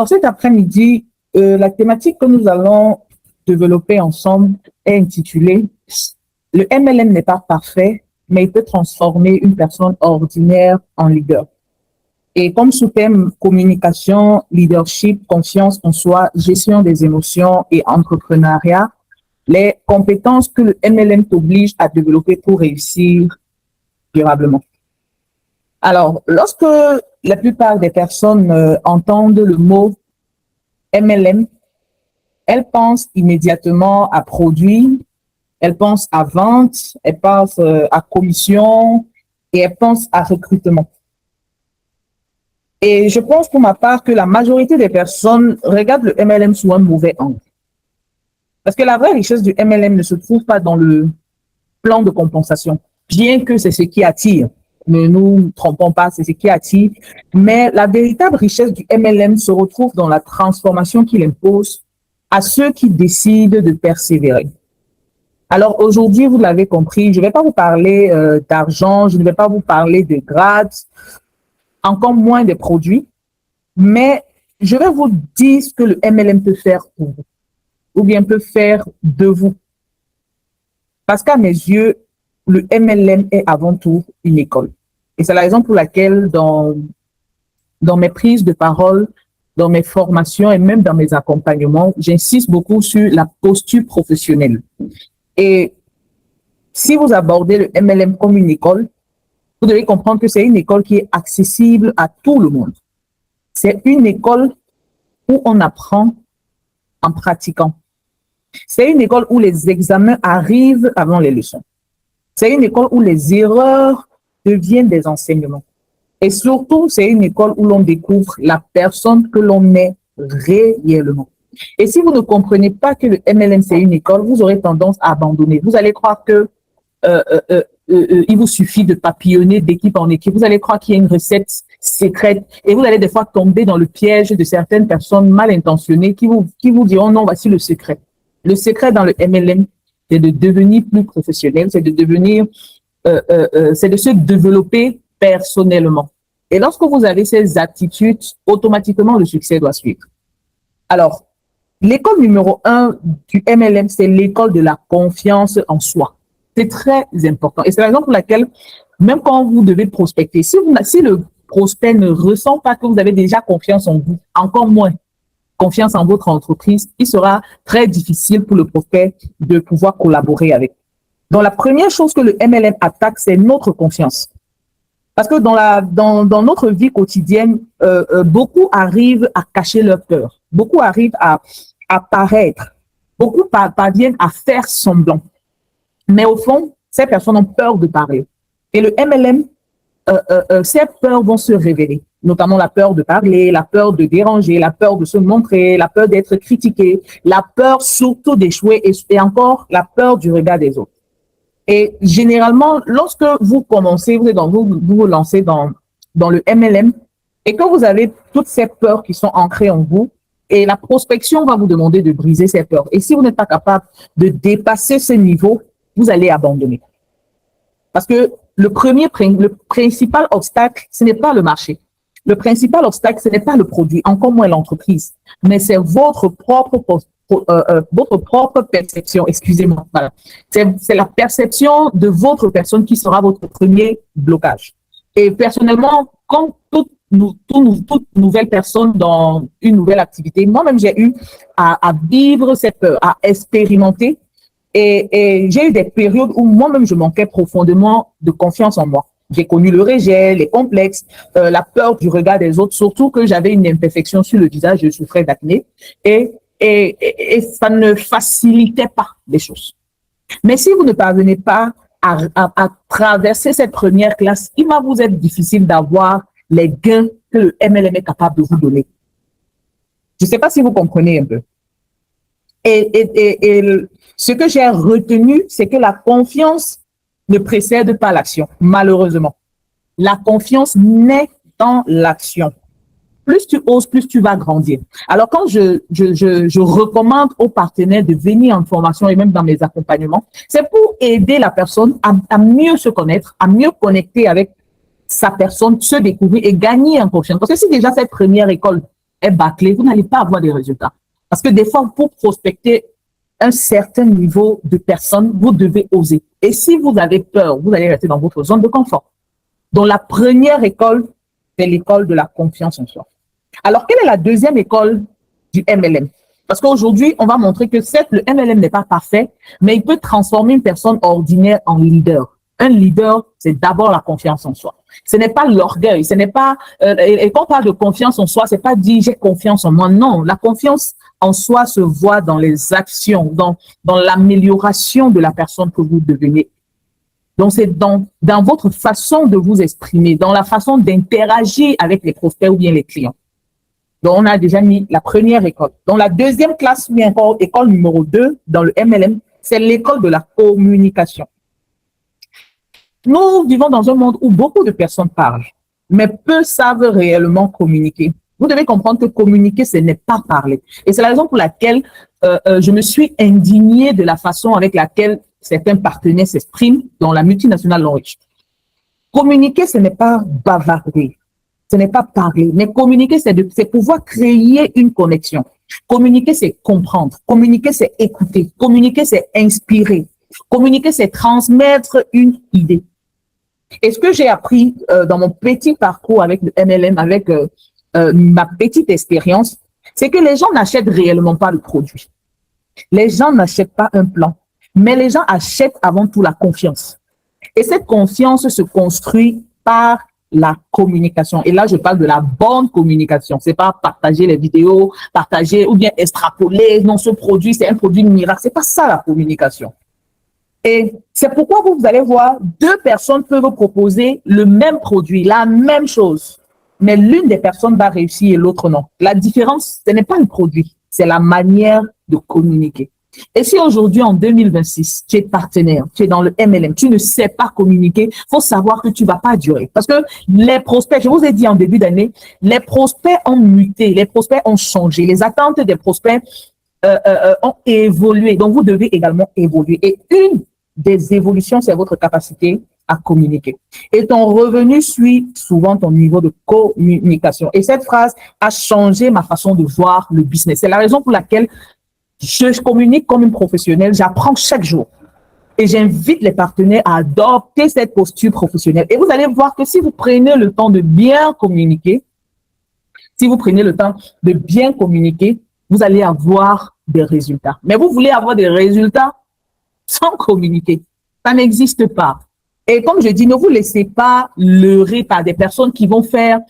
Alors, cet après-midi, la thématique que nous allons développer ensemble est intitulée Le MLM n'est pas parfait, mais il peut transformer une personne ordinaire en leader. Et comme sous-thème communication, leadership, confiance en soi, gestion des émotions et entrepreneuriat, les compétences que le MLM t'oblige à développer pour réussir durablement. Alors, lorsque la plupart des personnes entendent le mot MLM, elles pensent immédiatement à produit, elles pensent à vente, elles pensent à commission et elles pensent à recrutement. Et je pense pour ma part que la majorité des personnes regardent le MLM sous un mauvais angle. Parce que la vraie richesse du MLM ne se trouve pas dans le plan de compensation, bien que c'est ce qui attire. Ne nous trompons pas, c'est ce qui attire. Mais la véritable richesse du MLM se retrouve dans la transformation qu'il impose à ceux qui décident de persévérer. Alors aujourd'hui, vous l'avez compris, je ne vais pas vous parler d'argent, je ne vais pas vous parler de grades, encore moins des produits, mais je vais vous dire ce que le MLM peut faire pour vous, ou bien peut faire de vous. Parce qu'à mes yeux, le MLM est avant tout une école. Et c'est la raison pour laquelle dans mes prises de parole, dans mes formations et même dans mes accompagnements, j'insiste beaucoup sur la posture professionnelle. Et si vous abordez le MLM comme une école, vous devez comprendre que c'est une école qui est accessible à tout le monde. C'est une école où on apprend en pratiquant. C'est une école où les examens arrivent avant les leçons. C'est une école où les erreurs deviennent des enseignements. Et surtout, c'est une école où l'on découvre la personne que l'on est réellement. Et si vous ne comprenez pas que le MLM, c'est une école, vous aurez tendance à abandonner. Vous allez croire que il vous suffit de papillonner d'équipe en équipe. Vous allez croire qu'il y a une recette secrète et vous allez des fois tomber dans le piège de certaines personnes mal intentionnées qui vous diront non, voici le secret. Le secret dans le MLM, c'est de devenir plus professionnel, c'est de devenir, c'est de se développer personnellement. Et lorsque vous avez ces attitudes, automatiquement le succès doit suivre. Alors, l'école numéro 1 du MLM, c'est l'école de la confiance en soi. C'est très important. Et c'est la raison pour laquelle, même quand vous devez prospecter, si le prospect ne ressent pas que vous avez déjà confiance en vous, encore moins confiance en votre entreprise, il sera très difficile pour le prospect de pouvoir collaborer avec vous. Donc, la première chose que le MLM attaque, c'est notre confiance. Parce que dans notre vie quotidienne, beaucoup arrivent à cacher leur peur. Beaucoup arrivent à paraître. Beaucoup parviennent à faire semblant. Mais au fond, ces personnes ont peur de parler. Et le MLM, ces peurs vont se révéler, notamment la peur de parler, la peur de déranger, la peur de se montrer, la peur d'être critiqué, la peur surtout d'échouer et encore la peur du regard des autres. Et généralement, lorsque vous commencez, vous vous lancez dans le MLM et que vous avez toutes ces peurs qui sont ancrées en vous, et la prospection va vous demander de briser ces peurs. Et si vous n'êtes pas capable de dépasser ce niveau, vous allez abandonner. Parce que le principal obstacle, ce n'est pas le marché. Le principal obstacle, ce n'est pas le produit, encore moins l'entreprise, mais c'est votre propre perception, excusez-moi. Voilà. C'est la perception de votre personne qui sera votre premier blocage. Et personnellement, quand toute nouvelle personne dans une nouvelle activité, moi-même, j'ai eu à vivre cette peur, à expérimenter. Et j'ai eu des périodes où moi-même, je manquais profondément de confiance en moi. J'ai connu le rejet, les complexes, la peur du regard des autres, surtout que j'avais une imperfection sur le visage, je souffrais d'acné et ça ne facilitait pas les choses. Mais si vous ne parvenez pas à traverser cette première classe, il va vous être difficile d'avoir les gains que le MLM est capable de vous donner. Je ne sais pas si vous comprenez un peu. Et ce que j'ai retenu, c'est que la confiance ne précède pas l'action, malheureusement. La confiance naît dans l'action. Plus tu oses, plus tu vas grandir. Alors, quand je recommande aux partenaires de venir en formation et même dans mes accompagnements, c'est pour aider la personne à mieux se connaître, à mieux connecter avec sa personne, se découvrir et gagner en confiance. Parce que c'est déjà cette première école est bâclé, vous n'allez pas avoir des résultats. Parce que des fois, pour prospecter un certain niveau de personnes, vous devez oser. Et si vous avez peur, vous allez rester dans votre zone de confort. Donc, la première école, c'est l'école de la confiance en soi. Alors, quelle est la deuxième école du MLM? Parce qu'aujourd'hui, on va montrer que certes, le MLM n'est pas parfait, mais il peut transformer une personne ordinaire en leader. Un leader, c'est d'abord la confiance en soi. Ce n'est pas l'orgueil, ce n'est pas, et quand on parle de confiance en soi, c'est pas dire j'ai confiance en moi. Non, la confiance en soi se voit dans les actions, dans l'amélioration de la personne que vous devenez. Donc, c'est dans votre façon de vous exprimer, dans la façon d'interagir avec les prospects ou bien les clients. Donc, on a déjà mis la première école. Donc, la deuxième classe, ou bien encore école numéro 2 dans le MLM, c'est l'école de la communication. Nous vivons dans un monde où beaucoup de personnes parlent, mais peu savent réellement communiquer. Vous devez comprendre que communiquer, ce n'est pas parler. Et c'est la raison pour laquelle je me suis indignée de la façon avec laquelle certains partenaires s'expriment dans la multinationale L'Orange. Communiquer, ce n'est pas bavarder. Ce n'est pas parler, mais communiquer, c'est pouvoir créer une connexion. Communiquer, c'est comprendre. Communiquer, c'est écouter. Communiquer, c'est inspirer. Communiquer, c'est transmettre une idée. Et ce que j'ai appris dans mon petit parcours avec le MLM, avec ma petite expérience, c'est que les gens n'achètent réellement pas le produit. Les gens n'achètent pas un plan, mais les gens achètent avant tout la confiance. Et cette confiance se construit par la communication. Et là, je parle de la bonne communication. C'est pas partager les vidéos, partager ou bien extrapoler. Non, ce produit, c'est un produit miracle. C'est pas ça la communication. Et c'est pourquoi vous allez voir, deux personnes peuvent proposer le même produit, la même chose. Mais l'une des personnes va réussir et l'autre non. La différence, ce n'est pas le produit, c'est la manière de communiquer. Et si aujourd'hui, en 2026, tu es partenaire, tu es dans le MLM, tu ne sais pas communiquer, il faut savoir que tu ne vas pas durer. Parce que les prospects, je vous ai dit en début d'année, les prospects ont muté, les prospects ont changé, les attentes des prospects ont évolué. Donc, vous devez également évoluer. Et une des évolutions, c'est votre capacité à communiquer. Et ton revenu suit souvent ton niveau de communication. Et cette phrase a changé ma façon de voir le business. C'est la raison pour laquelle je communique comme une professionnelle, j'apprends chaque jour. Et j'invite les partenaires à adopter cette posture professionnelle. Et vous allez voir que si vous prenez le temps de bien communiquer, vous allez avoir des résultats. Mais vous voulez avoir des résultats sans communiquer. Ça n'existe pas. Et comme je dis, ne vous laissez pas leurrer par des personnes qui vont faire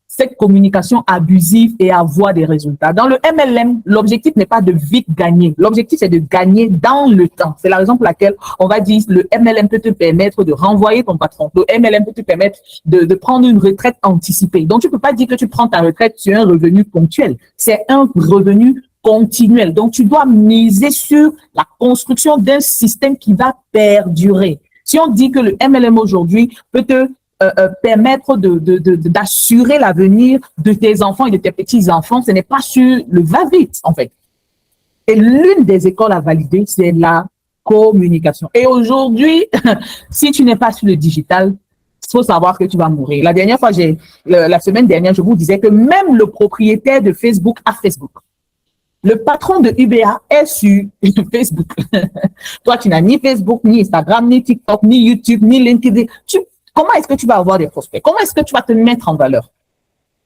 cette communication abusive et avoir des résultats. Dans le MLM, l'objectif n'est pas de vite gagner. L'objectif, c'est de gagner dans le temps. C'est la raison pour laquelle on va dire le MLM peut te permettre de renvoyer ton patron. Le MLM peut te permettre de prendre une retraite anticipée. Donc, tu ne peux pas dire que tu prends ta retraite sur un revenu ponctuel. C'est un revenu continuel. Donc, tu dois miser sur la construction d'un système qui va perdurer. Si on dit que le MLM aujourd'hui peut te permettre d'assurer l'avenir de tes enfants et de tes petits-enfants, ce n'est pas sur le va-vite, en fait. Et l'une des écoles à valider, c'est la communication. Et aujourd'hui, si tu n'es pas sur le digital, il faut savoir que tu vas mourir. La semaine dernière, je vous disais que même le propriétaire de Facebook a Facebook. Le patron de UBA est sur Facebook. Toi, tu n'as ni Facebook, ni Instagram, ni TikTok, ni YouTube, ni LinkedIn. Comment est-ce que tu vas avoir des prospects? Comment est-ce que tu vas te mettre en valeur?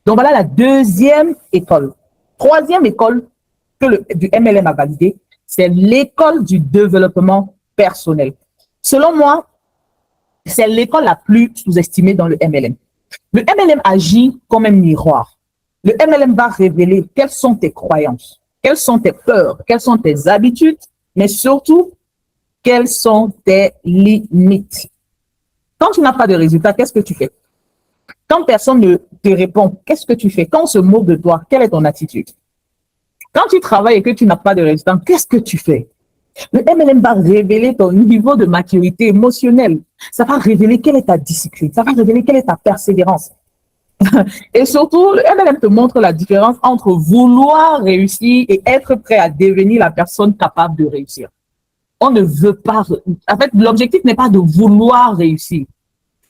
Donc, voilà la deuxième école. Troisième école du MLM a validé, c'est l'école du développement personnel. Selon moi, c'est l'école la plus sous-estimée dans le MLM. Le MLM agit comme un miroir. Le MLM va révéler quelles sont tes croyances, quelles sont tes peurs, quelles sont tes habitudes, mais surtout, quelles sont tes limites. Quand tu n'as pas de résultat, qu'est-ce que tu fais? Quand personne ne te répond, qu'est-ce que tu fais? Quand on se moque de toi, quelle est ton attitude? Quand tu travailles et que tu n'as pas de résultat, qu'est-ce que tu fais? Le MLM va révéler ton niveau de maturité émotionnelle. Ça va révéler quelle est ta discipline. Ça va révéler quelle est ta persévérance. Et surtout, le MLM te montre la différence entre vouloir réussir et être prêt à devenir la personne capable de réussir. On ne veut pas. En fait, l'objectif n'est pas de vouloir réussir.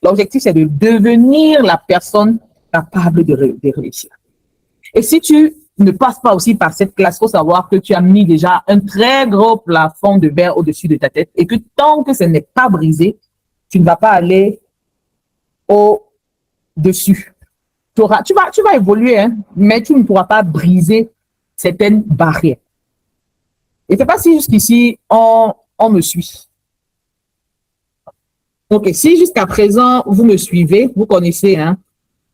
L'objectif, c'est de devenir la personne capable de réussir. Et si tu ne passes pas aussi par cette classe, il faut savoir que tu as mis déjà un très gros plafond de verre au-dessus de ta tête et que tant que ce n'est pas brisé, tu ne vas pas aller au-dessus. Tu vas évoluer, hein, mais tu ne pourras pas briser certaines barrières. Et je ne sais pas si jusqu'ici, on me suit. Ok, si jusqu'à présent, vous me suivez, vous connaissez, hein,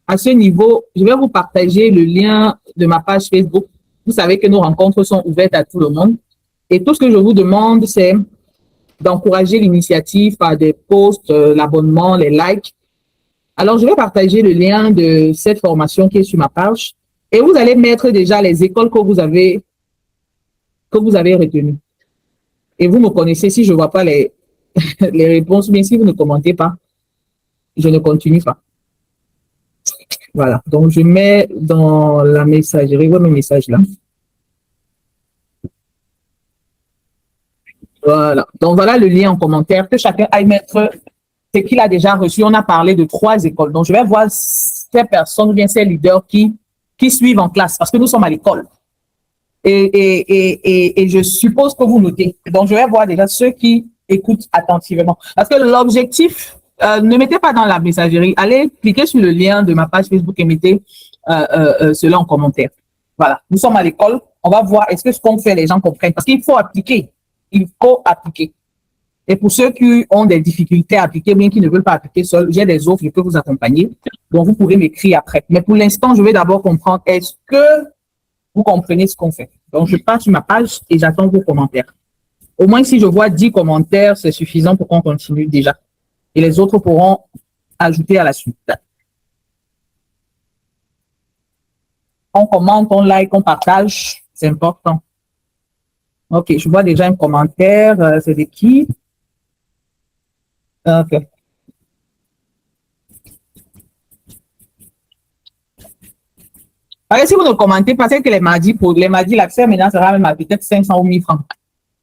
à ce niveau, je vais vous partager le lien de ma page Facebook. Vous savez que nos rencontres sont ouvertes à tout le monde. Et tout ce que je vous demande, c'est d'encourager l'initiative par des posts, l'abonnement, les likes. Alors, je vais partager le lien de cette formation qui est sur ma page. Et vous allez mettre déjà les écoles que vous avez retenues. Et vous me connaissez, si je ne vois pas les réponses, mais si vous ne commentez pas, je ne continue pas. Voilà, donc je mets dans la messagerie, mes messages là. Voilà, donc voilà le lien en commentaire, que chacun aille mettre ce qu'il a déjà reçu. On a parlé de 3 écoles, donc je vais voir ces personnes ou bien ces leaders qui suivent en classe, parce que nous sommes à l'école. Et je suppose que vous notez. Donc, je vais voir déjà ceux qui écoutent attentivement. Parce que l'objectif, ne mettez pas dans la messagerie. Allez cliquer sur le lien de ma page Facebook et mettez cela en commentaire. Voilà. Nous sommes à l'école. On va voir est-ce que ce qu'on fait, les gens comprennent. Parce qu'il faut appliquer. Il faut appliquer. Et pour ceux qui ont des difficultés à appliquer, bien qui ne veulent pas appliquer seuls, j'ai des offres, je peux vous accompagner. Donc, vous pourrez m'écrire après. Mais pour l'instant, je vais d'abord comprendre est-ce que vous comprenez ce qu'on fait. Donc, je passe sur ma page et j'attends vos commentaires. Au moins, si je vois 10 commentaires, c'est suffisant pour qu'on continue déjà. Et les autres pourront ajouter à la suite. On commente, on like, on partage. C'est important. OK, je vois déjà un commentaire. C'est de qui? OK. Si vous ne commentez pas, c'est que les mardis, l'accès maintenant sera même à peut-être 500 ou 1000 francs.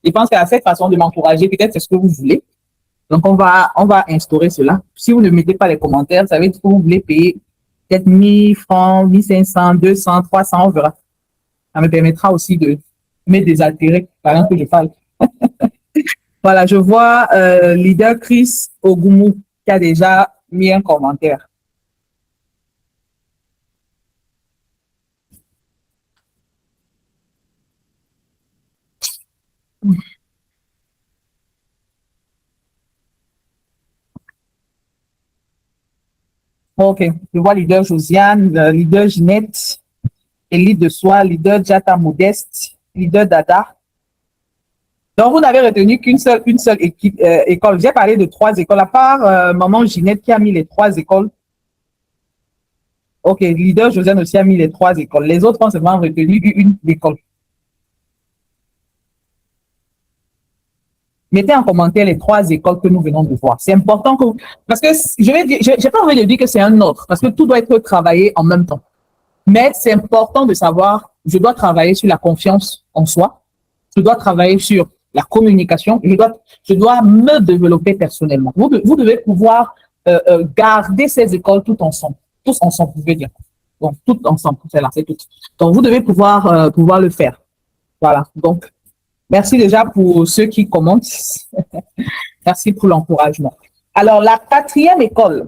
Je pense qu'à cette façon de m'encourager, peut-être c'est ce que vous voulez. Donc, on va instaurer cela. Si vous ne mettez pas les commentaires, ça veut dire que vous voulez payer peut-être 1000 francs, 1500, 200, 300, on verra. Ça me permettra aussi de me désaltérer pendant que je parle. Voilà, je vois leader Chris Ogumu qui a déjà mis un commentaire. OK, je vois leader Josiane, leader Ginette, élite de soi, leader Jata Modeste, leader Dada. Donc, vous n'avez retenu qu'une seule école. J'ai parlé de 3 écoles, à part maman Ginette qui a mis les 3 écoles. OK, leader Josiane aussi a mis les 3 écoles. Les autres ont seulement retenu une école. Mettez en commentaire les 3 écoles que nous venons de voir. C'est important que parce que j'ai pas envie de dire que c'est un ordre, parce que tout doit être travaillé en même temps. Mais c'est important de savoir, je dois travailler sur la confiance en soi, je dois travailler sur la communication, je dois me développer personnellement. Vous devez pouvoir garder ces écoles tous ensemble, je veux dire. Donc, tout ensemble, c'est là, c'est tout. Donc, vous devez pouvoir le faire. Voilà, donc, merci déjà pour ceux qui commentent. Merci pour l'encouragement. Alors, la 4e école,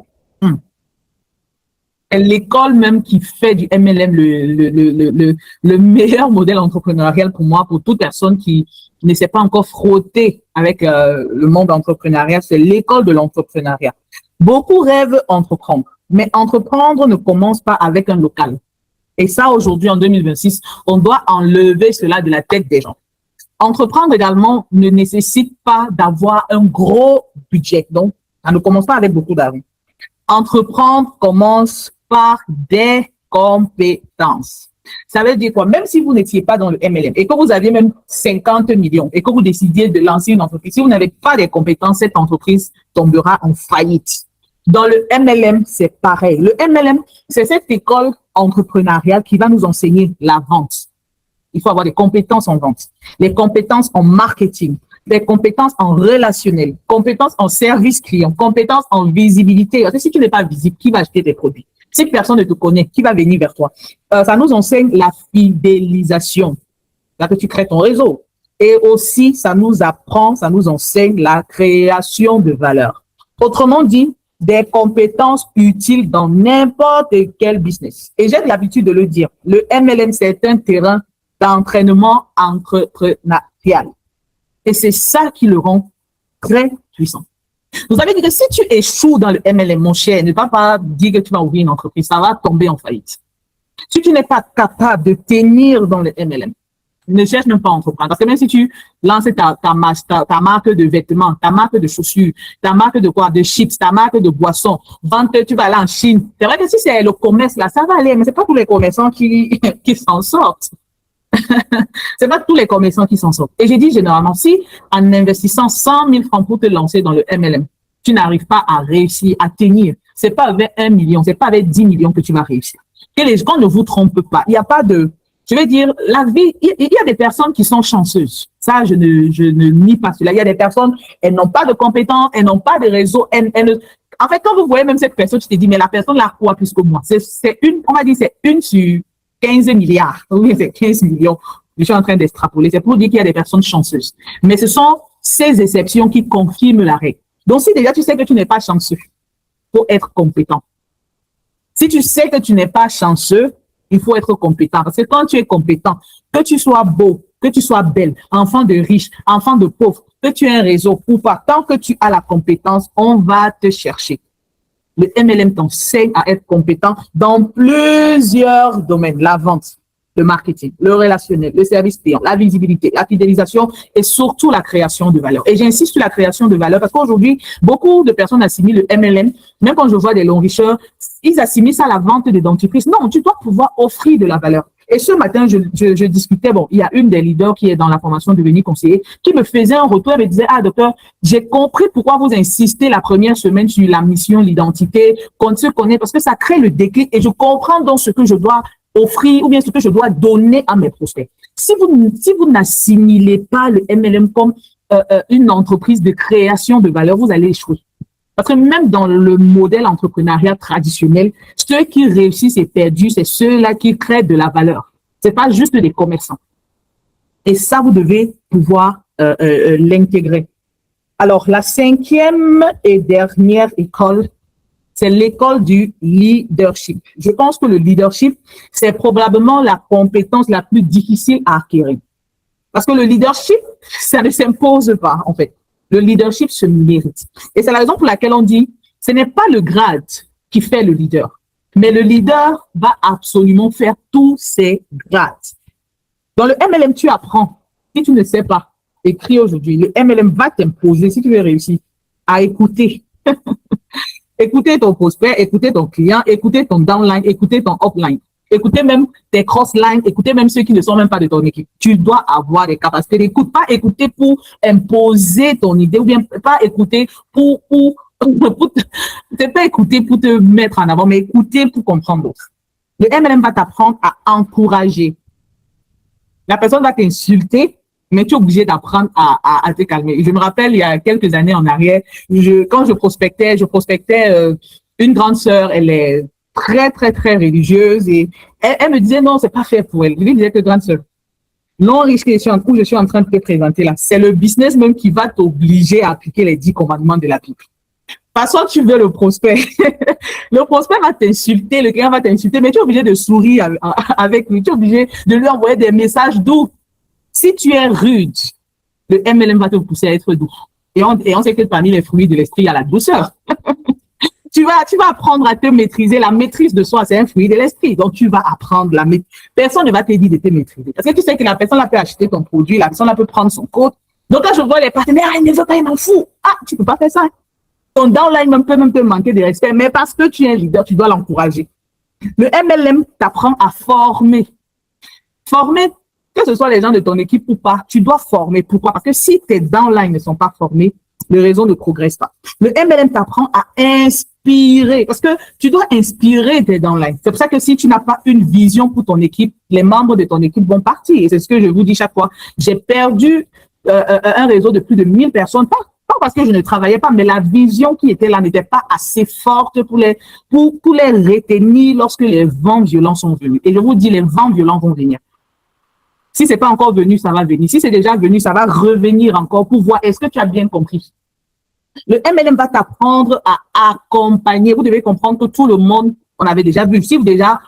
est l'école même qui fait du MLM le meilleur modèle entrepreneurial pour moi, pour toute personne qui ne s'est pas encore frottée avec le monde entrepreneurial. C'est l'école de l'entrepreneuriat. Beaucoup rêvent entreprendre, mais entreprendre ne commence pas avec un local. Et ça, aujourd'hui, en 2026, on doit enlever cela de la tête des gens. Entreprendre également ne nécessite pas d'avoir un gros budget. Donc, ça ne commence pas avec beaucoup d'argent. Entreprendre commence par des compétences. Ça veut dire quoi? Même si vous n'étiez pas dans le MLM et que vous aviez même 50 millions et que vous décidiez de lancer une entreprise, si vous n'avez pas des compétences, cette entreprise tombera en faillite. Dans le MLM, c'est pareil. Le MLM, c'est cette école entrepreneuriale qui va nous enseigner la vente. Il faut avoir des compétences en vente, des compétences en marketing, des compétences en relationnel, compétences en service client, compétences en visibilité. Parce que si tu n'es pas visible, qui va acheter tes produits? Si personne ne te connaît, qui va venir vers toi? Ça nous enseigne la fidélisation. Là que tu crées ton réseau. Et aussi, ça nous apprend, ça nous enseigne la création de valeur. Autrement dit, des compétences utiles dans n'importe quel business. Et j'ai l'habitude de le dire. Le MLM, c'est un terrain d'entraînement entrepreneurial. Et c'est ça qui le rend très puissant. Vous savez que si tu échoues dans le MLM, mon cher, ne va pas dire que tu vas ouvrir une entreprise, ça va tomber en faillite. Si tu n'es pas capable de tenir dans le MLM, ne cherche même pas à entreprendre. Parce que même si tu lances ta marque de vêtements, ta marque de chaussures, ta marque de quoi, de chips, ta marque de boissons, tu vas aller en Chine. C'est vrai que si c'est le commerce, là, ça va aller, mais c'est pas tous les commerçants qui s'en sortent. C'est pas tous les commerçants qui s'en sortent. Et j'ai dit généralement, si en investissant 100 000 francs pour te lancer dans le MLM, tu n'arrives pas à réussir, à tenir, c'est pas avec 1 million, c'est pas avec 10 millions que tu vas réussir. Que les gens ne vous trompent pas. Il n'y a pas de, je veux dire, la vie, il y a des personnes qui sont chanceuses. Ça, je ne nie pas cela. Il y a des personnes, elles n'ont pas de compétences, elles n'ont pas de réseau, en fait, quand vous voyez même cette personne, tu te dis, mais la personne la quoi plus que moi. C'est une, on va dire, c'est une sur 15 milliards. Oui, c'est 15 millions. Je suis en train d'extrapoler. C'est pour dire qu'il y a des personnes chanceuses. Mais ce sont ces exceptions qui confirment la règle. Donc, si déjà tu sais que tu n'es pas chanceux, faut être compétent. Si tu sais que tu n'es pas chanceux, il faut être compétent. Parce que quand tu es compétent, que tu sois beau, que tu sois belle, enfant de riche, enfant de pauvre, que tu aies un réseau ou pas, tant que tu as la compétence, on va te chercher. Le MLM t'enseigne à être compétent dans plusieurs domaines. La vente, le marketing, le relationnel, le service client, la visibilité, la fidélisation et surtout la création de valeur. Et j'insiste sur la création de valeur parce qu'aujourd'hui, beaucoup de personnes assimilent le MLM, même quand je vois des longs richeurs, ils assimilent ça à la vente des dentifrices. Non, tu dois pouvoir offrir de la valeur. Et ce matin, je discutais, bon, il y a une des leaders qui est dans la formation devenir conseiller, qui me faisait un retour et me disait, ah, docteur, j'ai compris pourquoi vous insistez la première semaine sur la mission, l'identité, qu'on se connaît, parce que ça crée le déclic et je comprends donc ce que je dois offrir ou bien ce que je dois donner à mes prospects. Si vous n'assimilez pas le MLM comme une entreprise de création de valeur, vous allez échouer. Parce que même dans le modèle entrepreneurial traditionnel, ceux qui réussissent et perdus, c'est ceux-là qui créent de la valeur. C'est pas juste des commerçants. Et ça, vous devez pouvoir l'intégrer. Alors, la 5e et dernière école, c'est l'école du leadership. Je pense que le leadership, c'est probablement la compétence la plus difficile à acquérir. Parce que le leadership, ça ne s'impose pas, en fait. Le leadership se mérite. Et c'est la raison pour laquelle on dit, ce n'est pas le grade qui fait le leader, mais le leader va absolument faire tous ses grades. Dans le MLM, tu apprends. Si tu ne sais pas, écris aujourd'hui. Le MLM va t'imposer, si tu veux réussir, à écouter. Écouter ton prospect, écouter ton client, écouter ton downline, écouter ton upline. Écoutez même tes cross-lines, écoutez même ceux qui ne sont même pas de ton équipe. Tu dois avoir des capacités d'écoute, pas écouter pour imposer ton idée ou bien pas écouter c'est pas écouter pour te mettre en avant, mais écouter pour comprendre d'autres. Le MLM va t'apprendre à encourager. La personne va t'insulter, mais tu es obligé d'apprendre à te calmer. Je me rappelle, il y a quelques années en arrière, quand je prospectais une grande sœur, elle est très, très, très religieuse et elle me disait non, c'est pas fait pour elle. Je lui disais que grande sœur, non riche que je suis en train de te présenter là, c'est le business même qui va t'obliger à appliquer les 10 commandements de la Bible. Parce que tu veux le prospect. Le prospect va t'insulter, le client va t'insulter, mais tu es obligé de sourire avec lui, tu es obligé de lui envoyer des messages doux. Si tu es rude, le MLM va te pousser à être doux. Et on sait que parmi les fruits de l'esprit, il y a la douceur. Tu vas apprendre à te maîtriser. La maîtrise de soi, c'est un fruit de l'esprit. Donc, tu vas apprendre la maîtrise. Personne ne va te dire de te maîtriser. Parce que tu sais que la personne peut acheter ton produit, la personne peut prendre son code. Donc, quand je vois les partenaires, ils ne veulent pas, ils m'en foutent. Ah, tu peux pas faire ça. Ton downline peut même te manquer de respect, mais parce que tu es un leader, tu dois l'encourager. Le MLM t'apprend à former. Former, que ce soit les gens de ton équipe ou pas, tu dois former. Pourquoi? Parce que si tes downlines ne sont pas formés, le réseau ne progresse pas. Le MLM t'apprend à inspirer, parce que tu dois inspirer tes downlines. C'est pour ça que si tu n'as pas une vision pour ton équipe, les membres de ton équipe vont partir. Et c'est ce que je vous dis chaque fois. J'ai perdu un réseau de plus de 1000 personnes, Pas parce que je ne travaillais pas, mais la vision qui était là n'était pas assez forte pour les retenir lorsque les vents violents sont venus. Et je vous dis, les vents violents vont venir. Si c'est pas encore venu, ça va venir. Si c'est déjà venu, ça va revenir encore pour voir est-ce que tu as bien compris. Le MLM va t'apprendre à accompagner. Vous devez comprendre que tout le monde, on avait déjà vu, si vous déjà,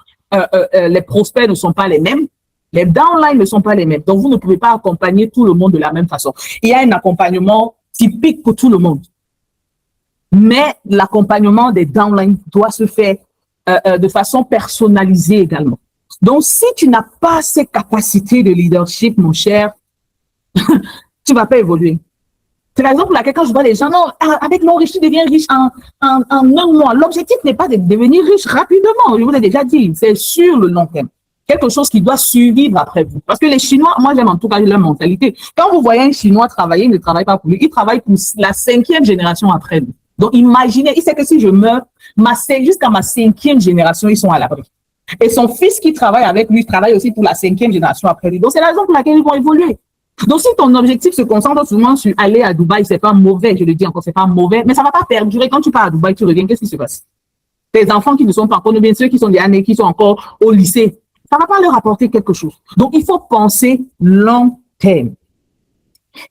les prospects ne sont pas les mêmes, les downlines ne sont pas les mêmes. Donc, vous ne pouvez pas accompagner tout le monde de la même façon. Il y a un accompagnement typique pour tout le monde. Mais l'accompagnement des downlines doit se faire de façon personnalisée également. Donc, si tu n'as pas ces capacités de leadership, mon cher, tu ne vas pas évoluer. C'est la raison pour laquelle quand je vois les gens, non, avec mon riche, tu deviens riche en un mois. L'objectif n'est pas de devenir riche rapidement. Je vous l'ai déjà dit, c'est sur le long terme. Quelque chose qui doit survivre après vous. Parce que les Chinois, moi j'aime en tout cas leur mentalité. Quand vous voyez un Chinois travailler, il ne travaille pas pour lui, il travaille pour la 5e génération après lui. Donc imaginez, il sait que si je meurs, jusqu'à ma 5e génération, ils sont à l'abri. Et son fils qui travaille avec lui travaille aussi pour la 5e génération après lui. Donc c'est la raison pour laquelle ils vont évoluer. Donc si ton objectif se concentre seulement sur aller à Dubaï, c'est pas mauvais, je le dis encore, c'est pas mauvais, mais ça va pas perdurer. Quand tu pars à Dubaï, tu reviens, qu'est-ce qui se passe? Tes enfants qui ne sont pas encore, bien ceux qui sont des années, qui sont encore au lycée, ça va pas leur apporter quelque chose. Donc il faut penser long terme.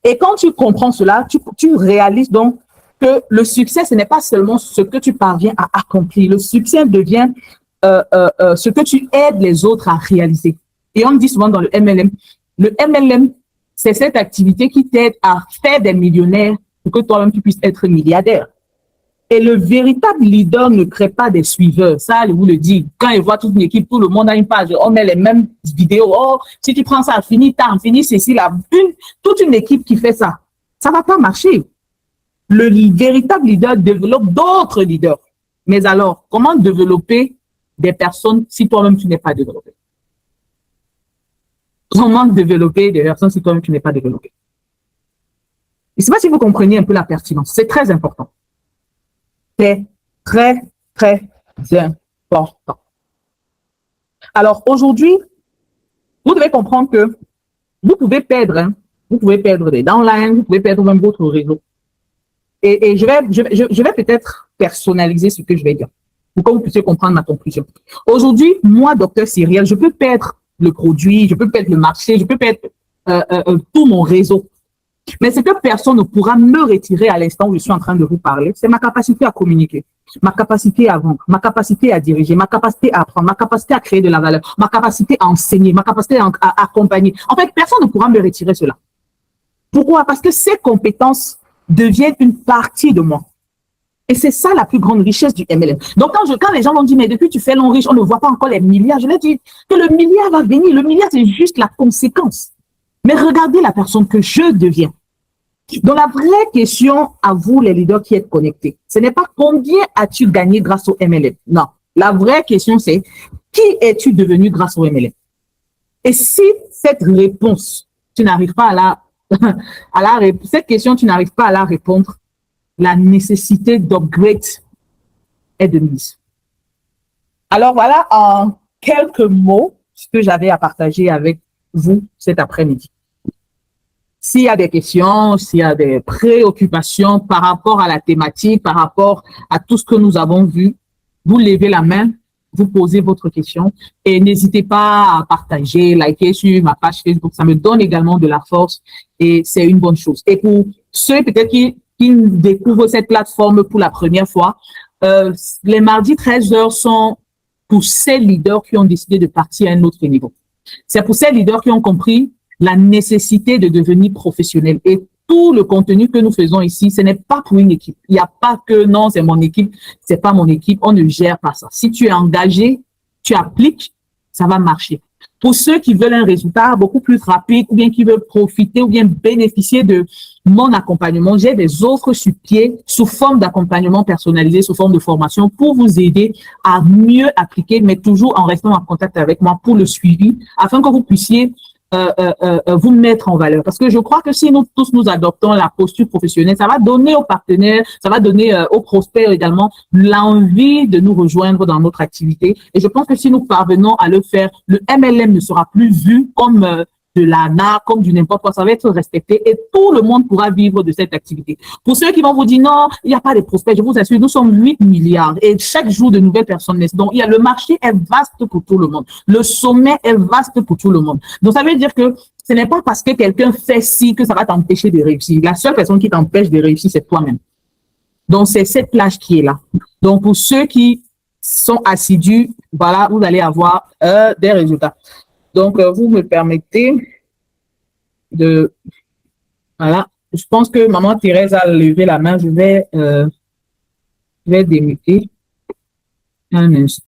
Et quand tu comprends cela, tu réalises donc que le succès, ce n'est pas seulement ce que tu parviens à accomplir. Le succès devient ce que tu aides les autres à réaliser. Et on dit souvent dans le MLM, c'est cette activité qui t'aide à faire des millionnaires pour que toi-même tu puisses être milliardaire. Et le véritable leader ne crée pas des suiveurs. Ça, je vous le dis. Quand il voit toute une équipe, tout le monde a une page. On met les mêmes vidéos. Oh, si tu prends ça, finis ceci, là. Toute une équipe qui fait ça. Ça va pas marcher. Le véritable leader développe d'autres leaders. Mais alors, comment développer des personnes si toi-même tu n'es pas développé? Comment développer des personnes si toi-même tu n'es pas développé? Je ne sais pas si vous comprenez un peu la pertinence. C'est très important. C'est très, très important. Alors, aujourd'hui, vous devez comprendre que vous pouvez perdre, vous pouvez perdre des downlines, vous pouvez perdre même votre réseau. Et je vais peut-être personnaliser ce que je vais dire pour que vous puissiez comprendre ma conclusion. Aujourd'hui, moi, docteur Cyrielle, je peux perdre le produit, je peux perdre le marché, je peux perdre tout mon réseau. Mais ce que personne ne pourra me retirer à l'instant où je suis en train de vous parler, c'est ma capacité à communiquer, ma capacité à vendre, ma capacité à diriger, ma capacité à apprendre, ma capacité à créer de la valeur, ma capacité à enseigner, ma capacité à accompagner. En fait, personne ne pourra me retirer cela. Pourquoi? Parce que ces compétences deviennent une partie de moi. Et c'est ça la plus grande richesse du MLM. Donc, quand les gens m'ont dit, mais depuis tu fais l'homme riche, on ne voit pas encore les milliards, je leur dis que le milliard va venir. Le milliard, c'est juste la conséquence. Mais regardez la personne que je deviens. Donc, la vraie question à vous, les leaders qui êtes connectés, ce n'est pas combien as-tu gagné grâce au MLM. Non. La vraie question, c'est qui es-tu devenu grâce au MLM? Et si cette réponse, tu n'arrives pas cette question, tu n'arrives pas à la répondre, la nécessité d'upgrade est de mise. Alors, voilà en quelques mots ce que j'avais à partager avec vous cet après-midi. S'il y a des questions, s'il y a des préoccupations par rapport à la thématique, par rapport à tout ce que nous avons vu, vous levez la main, vous posez votre question et n'hésitez pas à partager, liker sur ma page Facebook. Ça me donne également de la force et c'est une bonne chose. Et pour ceux peut-être qui découvrent cette plateforme pour la première fois, les mardis 13h sont pour ces leaders qui ont décidé de partir à un autre niveau. C'est pour ces leaders qui ont compris la nécessité de devenir professionnel. Et tout le contenu que nous faisons ici, ce n'est pas pour une équipe. Il n'y a pas que non, c'est mon équipe, c'est pas mon équipe. On ne gère pas ça. Si tu es engagé, tu appliques, ça va marcher. Pour ceux qui veulent un résultat beaucoup plus rapide ou bien qui veulent profiter ou bien bénéficier de mon accompagnement, j'ai des offres sur pied sous forme d'accompagnement personnalisé, sous forme de formation pour vous aider à mieux appliquer, mais toujours en restant en contact avec moi pour le suivi afin que vous puissiez vous mettre en valeur. Parce que je crois que si nous tous nous adoptons la posture professionnelle, ça va donner aux partenaires, ça va donner aux prospects également l'envie de nous rejoindre dans notre activité. Et je pense que si nous parvenons à le faire, le MLM ne sera plus vu comme de l'ANA, comme du n'importe quoi, ça va être respecté et tout le monde pourra vivre de cette activité. Pour ceux qui vont vous dire non, il n'y a pas de prospects, je vous assure, nous sommes 8 milliards et chaque jour de nouvelles personnes naissent. Donc, le marché est vaste pour tout le monde. Le sommet est vaste pour tout le monde. Donc, ça veut dire que ce n'est pas parce que quelqu'un fait ci que ça va t'empêcher de réussir. La seule personne qui t'empêche de réussir, c'est toi-même. Donc, c'est cette plage qui est là. Donc, pour ceux qui sont assidus, voilà, vous allez avoir des résultats. Donc, vous me permettez de... Voilà. Je pense que Maman Thérèse a levé la main. Je vais démuter un instant.